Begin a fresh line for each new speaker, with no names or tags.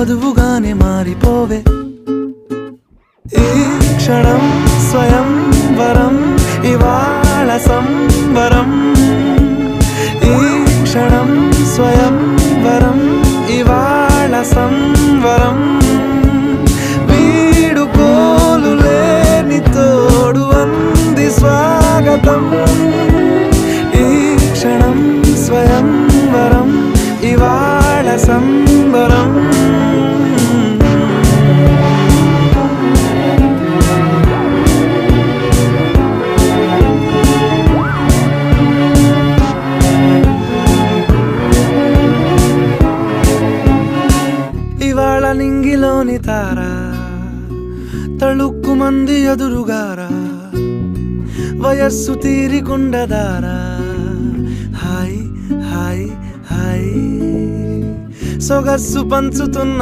వధువుగానే మారిపోవే ఈ క్షణం స్వయంవరం ఇవాళ సంబరం ఈ క్షణం స్వయంవరం ఇవాళ సంవరం వీడుకోలు లేని తోడు అంది స్వాగతం ఈ క్షణం స్వయంవరం ఇవాళ సంబరం ఇవాళ నింగిలోని తారా తళుక్కు మంది ఎదురుగారా వయస్సు తీరికుండదారా హాయ్ హాయ్ హాయ్ సొగస్సు పంచుతున్న